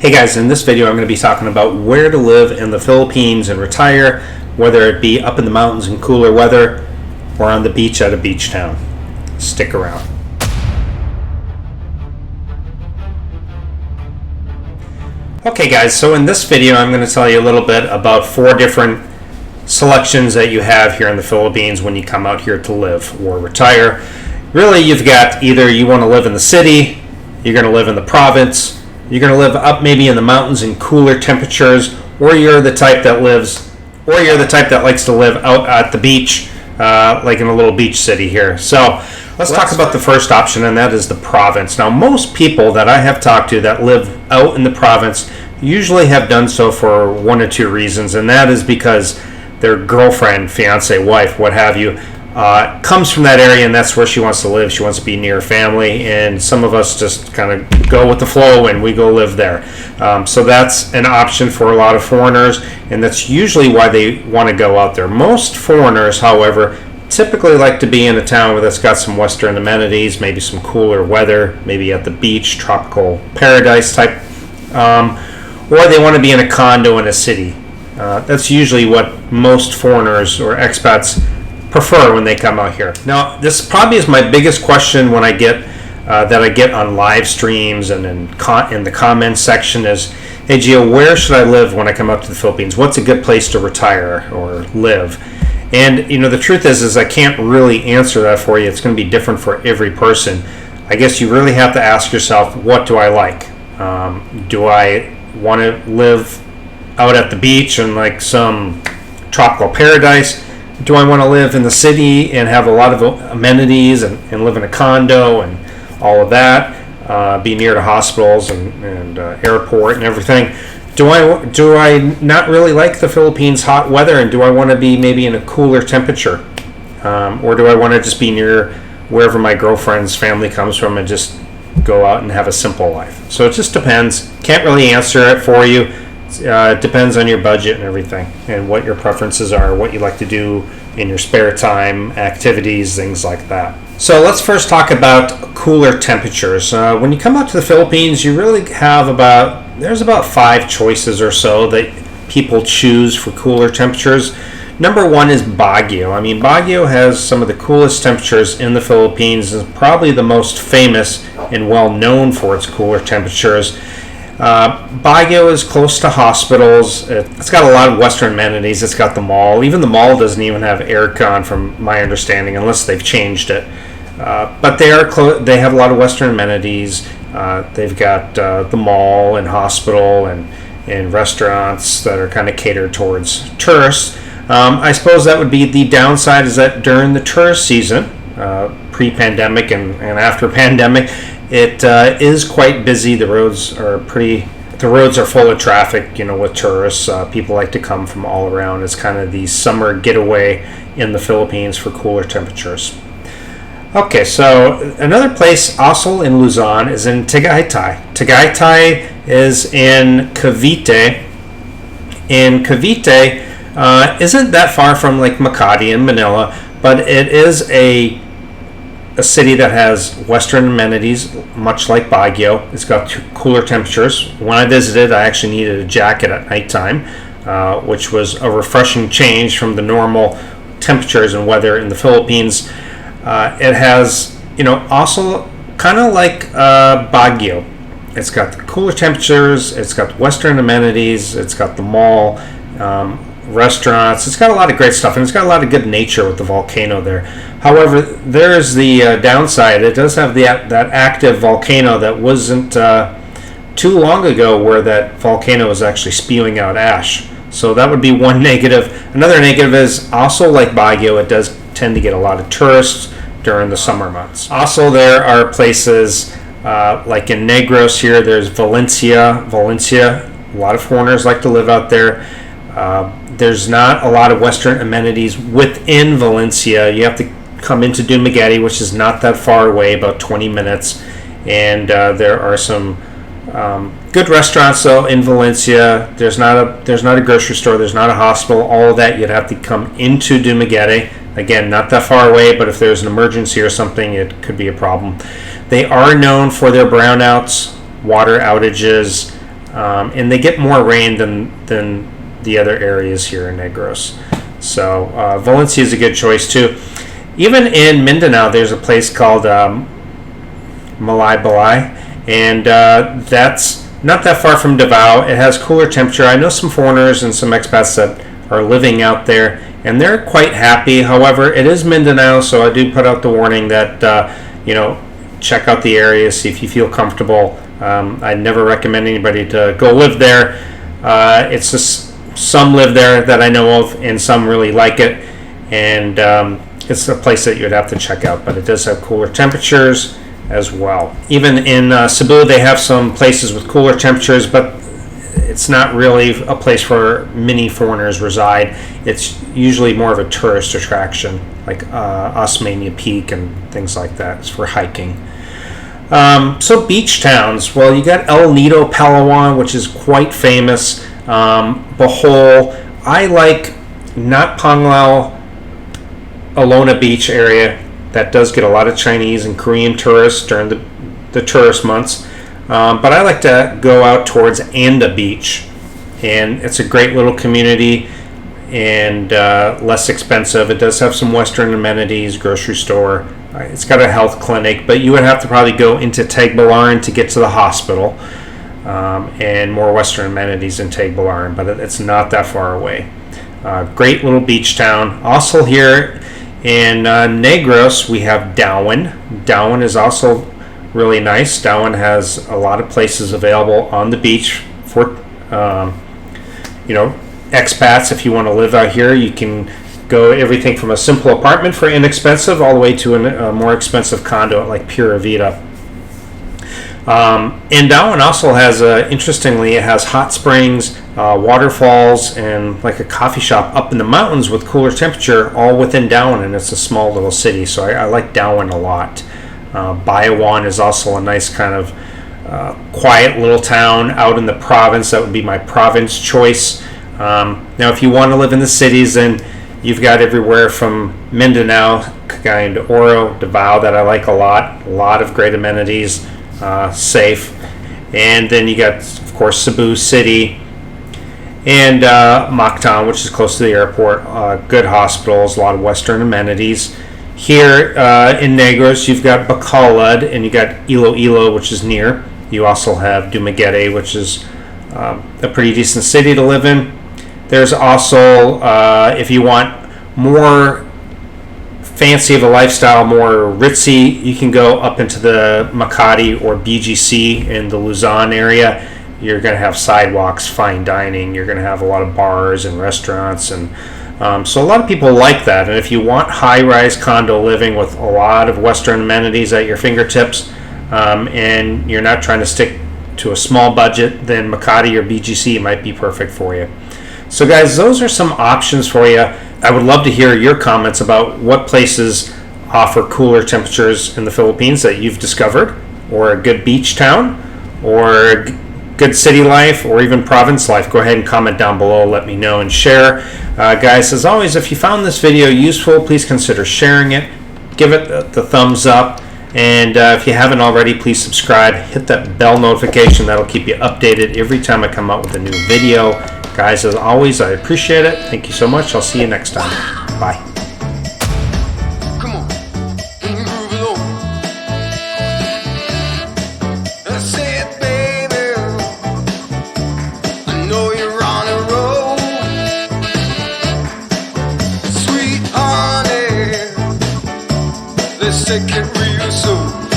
Hey guys, in this video I'm going to be talking about where to live in the Philippines and retire, whether it be up in the mountains in cooler weather or on the beach at a beach town. Stick around. Okay guys, so in this video I'm going to tell you a little bit about 4 different selections that you have here in the Philippines when you come out here to live or retire. Really, you've got either you want to live in the city, you're going to live in the province, you're going to live up maybe in the mountains in cooler temperatures, or you're the type that likes to live out at the beach, like in a little beach city here. So let's talk about the first option, and that is the province. Now, most people that I have talked to that live out in the province usually have done so for one or two reasons, and that is because their girlfriend, fiance, wife, what have you, comes from that area, and that's where she wants to live. She wants to be near family, and some of us just kind of go with the flow and we go live there. So that's an option for a lot of foreigners, and that's usually why they want to go out there. Most foreigners, however, typically like to be in a town where that's got some Western amenities, maybe some cooler weather, maybe at the beach, tropical paradise type, or they want to be in a condo in a city. That's usually what most foreigners or expats prefer when they come out here. Now, this probably is my biggest question when I get on live streams and in the comments section is, hey Gio, where should I live when I come out to the Philippines? What's a good place to retire or live? And the truth is I can't really answer that for you. It's going to be different for every person. I guess you really have to ask yourself, what do I like? Do I want to live out at the beach in like some tropical paradise? Do I want to live in the city and have a lot of amenities and live in a condo and all of that, be near to hospitals and airport and everything? Do I not really like the Philippines hot weather, and do I want to be maybe in a cooler temperature? Or do I want to just be near wherever my girlfriend's family comes from and just go out and have a simple life? So it just depends. Can't really answer it for you. It depends on your budget and everything, and what your preferences are, what you like to do in your spare time, activities, things like that. So let's first talk about cooler temperatures. When you come out to the Philippines, you really have there's about 5 choices or so that people choose for cooler temperatures. Number 1 is Baguio. I mean, Baguio has some of the coolest temperatures in the Philippines, and probably the most famous and well known for its cooler temperatures. Baguio is close to hospitals. It's got a lot of Western amenities. It's got the mall. Even the mall doesn't even have aircon, from my understanding, unless they've changed it. But they have a lot of Western amenities. They've got the mall and hospital and restaurants that are kind of catered towards tourists. I suppose that would be the downside, is that during the tourist season, pre-pandemic and after pandemic, it is quite busy. The roads are full of traffic, with tourists. People like to come from all around. It's kind of the summer getaway in the Philippines for cooler temperatures. Okay, so another place also in Luzon is in Tagaytay. Tagaytay is in Cavite. And Cavite isn't that far from like Makati and Manila, but it is a city that has Western amenities, much like Baguio. It's got cooler temperatures. When I visited, I actually needed a jacket at nighttime, which was a refreshing change from the normal temperatures and weather in the Philippines. It has, also kind of like Baguio. It's got the cooler temperatures, it's got Western amenities, it's got the mall, restaurants. It's got a lot of great stuff, and it's got a lot of good nature with the volcano there. However, there's the downside. It does have that active volcano that wasn't too long ago, where that volcano was actually spewing out ash. So that would be one negative. Another negative is also like Baguio, it does tend to get a lot of tourists during the summer months. Also, there are places like in Negros here, there's Valencia. A lot of foreigners like to live out there. There's not a lot of Western amenities within Valencia. You have to come into Dumaguete, which is not that far away, about 20 minutes. And there are some good restaurants though in Valencia. There's not a grocery store. There's not a hospital. All of that, you'd have to come into Dumaguete. Again, not that far away, but if there's an emergency or something, it could be a problem. They are known for their brownouts, water outages, and they get more rain than the other areas here in Negros. So Valencia is a good choice too. Even in Mindanao, there's a place called Balay, and that's not that far from Davao. It has cooler temperature. I know some foreigners and some expats that are living out there, and they're quite happy. However, it is Mindanao, so I do put out the warning that check out the area, see if you feel comfortable. I'd never recommend anybody to go live there. It's just some live there that I know of, and some really like it, and it's a place that you'd have to check out. But it does have cooler temperatures as well. Even in Cebu, they have some places with cooler temperatures, but it's not really a place where many foreigners reside. It's usually more of a tourist attraction, like Osmania Peak and things like that. It's for hiking. So beach towns. Well, you got El Nido, Palawan, which is quite famous. Bohol. I like not Panglao, Alona Beach area. That does get a lot of Chinese and Korean tourists during the tourist months. But I like to go out towards Anda Beach, and it's a great little community and less expensive. It does have some Western amenities, grocery store. It's got a health clinic, but you would have to probably go into Tagbilaran to get to the hospital, and more Western amenities in Tagbilaran, but it's not that far away. Great little beach town. Also here in Negros, we have Dawan. Dawan is also really nice. Dawan has a lot of places available on the beach for expats. If you want to live out here, you can go everything from a simple apartment for inexpensive all the way to a more expensive condo like Pura Vida. And Dawan also has, interestingly, it has hot springs, waterfalls, and like a coffee shop up in the mountains with cooler temperature all within Dawan, and it's a small little city, so I like Dawan a lot. Bayawan is also a nice kind of quiet little town out in the province. That would be my province choice. Now, if you want to live in the cities, then you've got everywhere from Mindanao, Cagayan de Oro, Davao that I like a lot. A lot of great amenities, safe. And then you got, of course, Cebu City and Mactan, which is close to the airport. Good hospitals, a lot of Western amenities. Here in Negros, you've got Bacolod, and you got Iloilo, which is near. You also have Dumaguete, which is a pretty decent city to live in. There's also, if you want more fancy of a lifestyle, more ritzy, you can go up into the Makati or BGC in the Luzon area. You're going to have sidewalks, fine dining. You're going to have a lot of bars and restaurants, and so a lot of people like that. And if you want high-rise condo living with a lot of Western amenities at your fingertips, and you're not trying to stick to a small budget, then Makati or BGC might be perfect for you. So guys, those are some options for you. I would love to hear your comments about what places offer cooler temperatures in the Philippines that you've discovered, or a good beach town, or good city life, or even province life. Go ahead and comment down below, let me know, and share. Guys, as always, if you found this video useful, please consider sharing it. Give it the thumbs up, and if you haven't already, please subscribe. Hit that bell notification. That'll keep you updated every time I come out with a new video. Guys, as always, I appreciate it. Thank you so much. I'll see you next time. Bye. Come on, groove it on. That's it, baby. I know you're on a roll. Sweet honey, let's take it real slow.